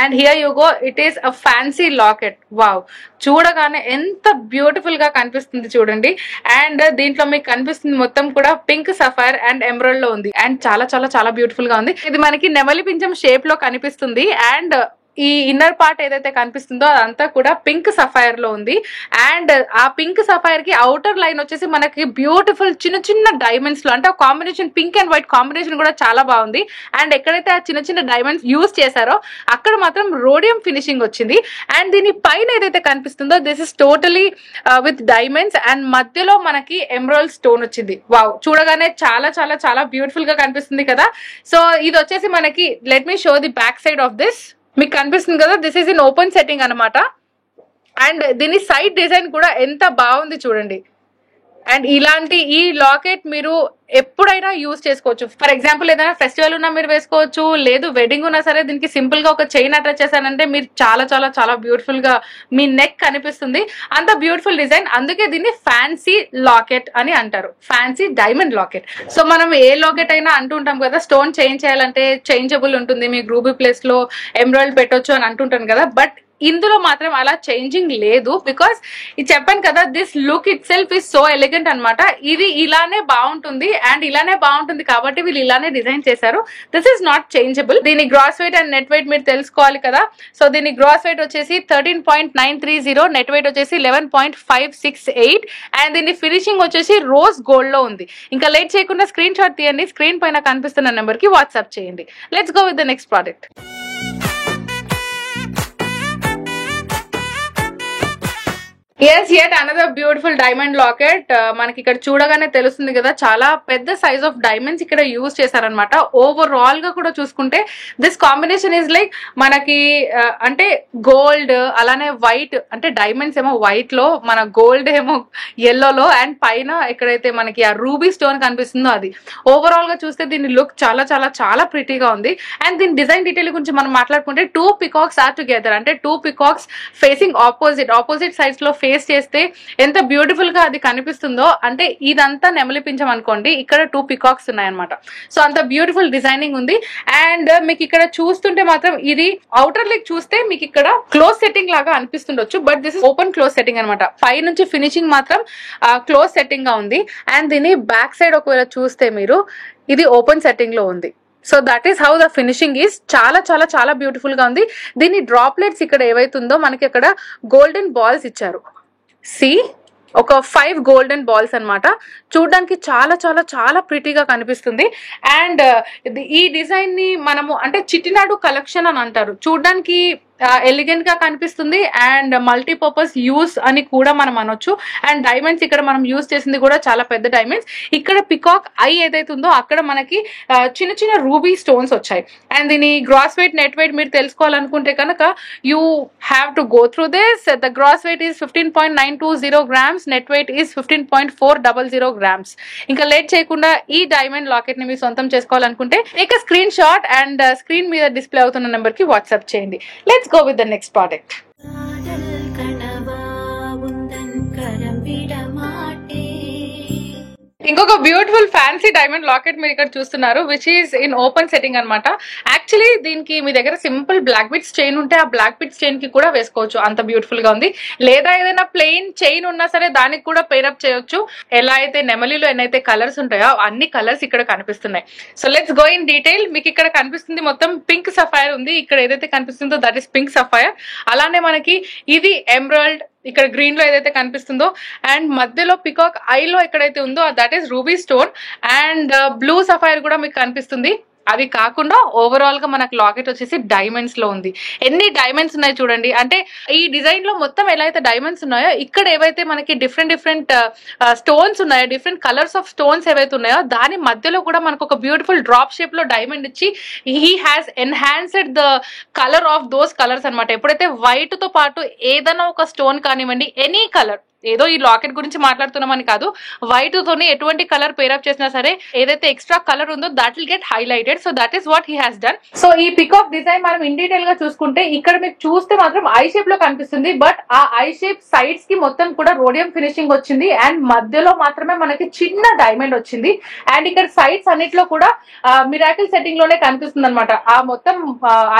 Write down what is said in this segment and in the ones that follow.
And here you go, it is a fancy locket. Wow, చూడగానే ఎంత beautiful గా కనిపిస్తుంది చూడండి. అండ్ దీంట్లో మీకు కనిపిస్తుంది మొత్తం కూడా పింక్ సఫైర్ అండ్ ఎమరాల్డ్ లో ఉంది. అండ్ చాలా చాలా చాలా బ్యూటిఫుల్ గా ఉంది. ఇది మనకి నెమలి పింఛం షేప్ లో కనిపిస్తుంది. అండ్ ఈ ఇన్నర్ పార్ట్ ఏదైతే కనిపిస్తుందో అదంతా కూడా పింక్ సఫైర్ లో ఉంది. అండ్ ఆ పింక్ సఫైర్ కి అవుటర్ లైన్ వచ్చేసి మనకి బ్యూటిఫుల్ చిన్న చిన్న డైమండ్స్ లో, అంటే combination pink and white combination కూడా చాలా బాగుంది. అండ్ ఎక్కడైతే ఆ చిన్న చిన్న డైమండ్స్ యూజ్ చేశారో అక్కడ మాత్రం రోడియం ఫినిషింగ్ వచ్చింది. అండ్ దీని పైన ఏదైతే కనిపిస్తుందో this is totally with diamonds and మధ్యలో మనకి ఎమరాల్డ్ స్టోన్ వచ్చింది. వావ్, చూడగానే చాలా చాలా చాలా బ్యూటిఫుల్ గా కనిపిస్తుంది కదా. సో ఇది వచ్చేసి మనకి, let me show the back side of this. మీకు కనిపిస్తుంది కదా, this is in open setting అనమాట. అండ్ దీని సైడ్ డిజైన్ కూడా ఎంత బాగుంది చూడండి. అండ్ ఇలాంటి ఈ లాకెట్ మీరు ఎప్పుడైనా యూజ్ చేసుకోవచ్చు. ఫర్ ఎగ్జాంపుల్ ఏదైనా ఫెస్టివల్ ఉన్నా మీరు వేసుకోవచ్చు, లేదు వెడ్డింగ్ ఉన్నా సరే దీనికి సింపుల్ గా ఒక చైన్ అటాచ్ చేశానంటే మీరు చాలా చాలా చాలా బ్యూటిఫుల్ గా మీ నెక్ కనిపిస్తుంది. అంత బ్యూటిఫుల్ డిజైన్, అందుకే దీన్ని ఫ్యాన్సీ లాకెట్ అని అంటారు, ఫ్యాన్సీ డైమండ్ లాకెట్. సో మనం ఏ లాకెట్ అయినా అంటుంటాం కదా, స్టోన్ చేంజ్ చేయాలంటే చేంజబుల్ ఉంటుంది, మీ రూబీ ప్లేస్ లో ఎమరాల్డ్ పెట్టొచ్చు అని అంటుంటాను కదా. బట్ ఇందులో మాత్రం అలా చేంజింగ్ లేదు, బికాస్ ఇది చెప్పాను కదా, this look it self is so elegant అనమాట. ఇది ఇలానే బాగుంటుంది అండ్ ఇలానే బాగుంటుంది కాబట్టి వీళ్ళు ఇలానే డిజైన్ చేశారు. This is not changeable. దీని gross weight and net weight మీరు తెలుసుకోవాలి కదా. సో దీని గ్రాస్ వెయిట్ వచ్చేసి 13.930, నెట్ వెయిట్ వచ్చేసి 11.568 అండ్ దీని ఫినిషింగ్ వచ్చేసి రోజ్ గోల్డ్ లో ఉంది. ఇంకా లేట్ చేయకుండా స్క్రీన్ షాట్ తీయండి, స్క్రీన్ పైన కనిపిస్తున్న నెంబర్ కి వాట్సాప్ చేయండి. Let's go with the next product. Yes, yet another beautiful diamond locket. మనకి ఇక్కడ చూడగానే తెలుస్తుంది కదా, చాలా పెద్ద సైజ్ ఆఫ్ డైమండ్స్ ఇక్కడ యూజ్ చేశారనమాట. ఓవరాల్ గా కూడా చూసుకుంటే దిస్ కాంబినేషన్ ఇస్ లైక్ మనకి అంటే గోల్డ్ అలానే వైట్, అంటే డైమండ్స్ ఏమో వైట్ లో, మన గోల్డ్ ఏమో ఎల్లోలో, అండ్ పైన ఎక్కడైతే మనకి ఆ రూబీ స్టోన్ కనిపిస్తుందో అది. ఓవరాల్ గా చూస్తే దీని లుక్ చాలా చాలా చాలా ప్రిటీగా ఉంది. అండ్ దీని డిజైన్ డీటెయిల్ గురించి మనం మాట్లాడుకుంటే 2 పికాక్స్ ఆర్ టుగెదర్, అంటే 2 పికాక్స్ ఫేసింగ్ ఆపోజిట్ సైడ్స్ లో ఫేస్ చేస్తే ఎంత బ్యూటిఫుల్ గా అది కనిపిస్తుందో. అంటే ఇదంతా నెమలి పింఛం అనుకోండి, ఇక్కడ 2 పికాక్స్ ఉన్నాయన్నమాట. సో అంత బ్యూటిఫుల్ డిజైనింగ్ ఉంది. అండ్ మీకు ఇక్కడ చూస్తుంటే మాత్రం ఇది అవుటర్ లెగ్ చూస్తే మీకు ఇక్కడ క్లోజ్ సెట్టింగ్ లాగా అనిపిస్తుండొచ్చు, but this is open close setting అనమాట. పై నుంచి ఫినిషింగ్ మాత్రం క్లోజ్ సెట్టింగ్ గా ఉంది. అండ్ దీని బ్యాక్ సైడ్ ఒకవేళ చూస్తే మీరు, ఇది ఓపెన్ సెట్టింగ్ లో ఉంది. So that is how the finishing is. చాలా చాలా చాలా బ్యూటిఫుల్ గా ఉంది. దీని డ్రాప్లెట్స్ ఇక్కడ ఏవైతుందో మనకి అక్కడ గోల్డెన్ బాల్స్ ఇచ్చారు. సి, ఒక 5 గోల్డెన్ బాల్స్ అనమాట. చూడడానికి చాలా చాలా చాలా ప్రిటీగా కనిపిస్తుంది. అండ్ ఈ డిజైన్ ని మనము అంటే చిట్టినాడు కలెక్షన్ అని అంటారు. చూడడానికి ఎలిగెంట్ గా కనిపిస్తుంది అండ్ మల్టీపర్పస్ యూస్ అని కూడా మనం అనొచ్చు. అండ్ డైమండ్స్ ఇక్కడ మనం యూస్ చేసింది కూడా చాలా పెద్ద డైమండ్స్. ఇక్కడ పికాక్ ఐ ఏదైతే ఉందో అక్కడ మనకి చిన్న చిన్న రూబీ స్టోన్స్ వచ్చాయి. అండ్ దీని గ్రాస్ వెయిట్ నెట్ వెయిట్ మీరు తెలుసుకోవాలనుకుంటే కనుక you have to go through this. The gross weight is 15.920 grams, net weight is 15.400 grams. ఇంకా లేట్ చేయకుండా ఈ డైమండ్ లాకెట్ ని మీరు సొంతం చేసుకోవాలనుకుంటే take a screenshot and screen మీద డిస్ప్లే అవుతున్న నెంబర్ కి వాట్సాప్ చేయండి. Let's go with the next product. ఇంకొక బ్యూటిఫుల్ ఫ్యాన్సీ డైమండ్ లాకెట్ మీరు ఇక్కడ చూస్తున్నారు, which is in open setting అనమాట. యాక్చువల్లీ దీనికి మీ దగ్గర సింపుల్ బ్లాక్ బిట్స్ చైన్ ఉంటే ఆ బ్లాక్ బిట్స్ చైన్ కి కూడా వేసుకోవచ్చు, అంత బ్యూటిఫుల్ గా ఉంది. లేదా ఏదైనా ప్లెయిన్ చైన్ ఉన్నా సరే దానికి కూడా పేరప్ చేయొచ్చు. ఎలా అయితే నెమలిలో ఎన్నైతే కలర్స్ ఉంటాయో అన్ని కలర్స్ ఇక్కడ కనిపిస్తున్నాయి. So let's go in detail. మీకు ఇక్కడ కనిపిస్తుంది మొత్తం పింక్ సఫైర్ ఉంది. ఇక్కడ ఏదైతే కనిపిస్తుందో దట్ ఈస్ పింక్ సఫైర్. అలానే మనకి ఇది ఎమరాల్డ్, ఇక్కడ గ్రీన్ లో ఏదైతే కనిపిస్తుందో, అండ్ మధ్యలో పికాక్ ఐలో ఎక్కడైతే ఉందో that is ruby stone. And blue sapphire కూడా మీకు కనిపిస్తుంది. అవి కాకుండా ఓవరాల్ గా మనకు లాకెట్ వచ్చేసి డైమండ్స్ లో ఉంది. ఎన్ని డైమండ్స్ ఉన్నాయి చూడండి. అంటే ఈ డిజైన్ లో మొత్తం ఎలా అయితే డైమండ్స్ ఉన్నాయో ఇక్కడ ఏవైతే మనకి డిఫరెంట్ స్టోన్స్ ఉన్నాయో, డిఫరెంట్ కలర్స్ ఆఫ్ స్టోన్స్ ఏవైతే ఉన్నాయో దాని మధ్యలో కూడా మనకు ఒక బ్యూటిఫుల్ డ్రాప్ షేప్ లో డైమండ్ ఇచ్చి he has enhanced the colour of those colours అనమాట. ఎప్పుడైతే వైట్ తో పాటు ఏదైనా ఒక స్టోన్ కానివ్వండి, ఎనీ కలర్ ఏదో ఈ లాకెట్ గురించి మాట్లాడుతున్నామని కాదు, వైట్ తోని ఎటువంటి కలర్ పేరప్ చేసినా సరే ఏదైతే ఎక్స్ట్రా కలర్ ఉందో that will get highlighted. So that is what he has done. So ఈ పికాక్ డిజైన్ మనం ఇన్ డీటెయిల్ గా చూసుకుంటే ఇక్కడ మీకు చూస్తే మాత్రం ఐ షేప్ లో కనిపిస్తుంది, బట్ ఆ ఐ షేప్ సైడ్స్ కి మొత్తం కూడా రోడియం ఫినిషింగ్ వచ్చింది అండ్ మధ్యలో మాత్రమే మనకి చిన్న డైమండ్ వచ్చింది. అండ్ ఇక్కడ సైడ్స్ అన్నిట్లో కూడా మిరాకిల్ సెట్టింగ్ లోనే కనిపిస్తుంది అనమాట. ఆ మొత్తం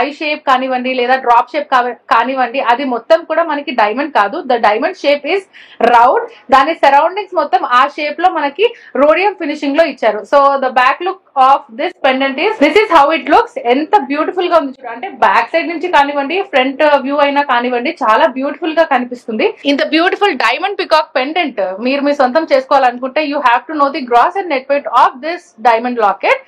ఐ షేప్ కానివ్వండి లేదా డ్రాప్ షేప్ కానివ్వండి, అది మొత్తం కూడా మనకి డైమండ్ కాదు. The diamond shape is round, దాని సరౌండింగ్స్ మొత్తం ఆ షేప్ లో మనకి రోడియం ఫినిషింగ్ లో ఇచ్చారు. So the back look of this pendant is this is how it looks. ఎంత బ్యూటిఫుల్ గా ఉంది చూడండి. అంటే బ్యాక్ సైడ్ నుంచి కానివ్వండి, ఫ్రంట్ వ్యూ అయినా కానివ్వండి, చాలా బ్యూటిఫుల్ గా కనిపిస్తుంది. ఇంత బ్యూటిఫుల్ డైమండ్ పికాక్ పెండెంట్ మీరు మీ సొంతం చేసుకోవాలనుకుంటే you have to know the gross and net weight of this diamond locket.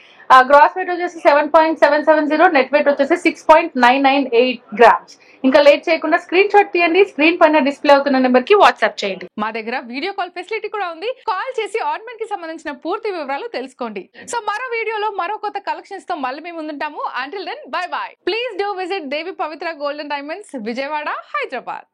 Gross weight వచ్చేసి 7.770, నెట్ వెయిట్ వచ్చేసి 6.998 గ్రామ్స్. ఇంకా లేట్ చేయకుండా స్క్రీన్ షాట్ తీయండి, స్క్రీన్ పైన డిస్ప్లే అవుతున్న నెంబర్ కి వాట్సాప్ చేయండి. మా దగ్గర వీడియో కాల్ ఫెసిలిటీ కూడా ఉంది. కాల్ చేసి ఆర్నమెంట్ కి సంబంధించిన పూర్తి వివరాలు తెలుసుకోండి. సో మరో వీడియోలో మరో కొత్త కలెక్షన్స్ తో మళ్ళీ మేము ముందుంటాము. Until then bye bye. Please do visit Devi Pavitra Golden Diamonds, Vijayawada, Hyderabad.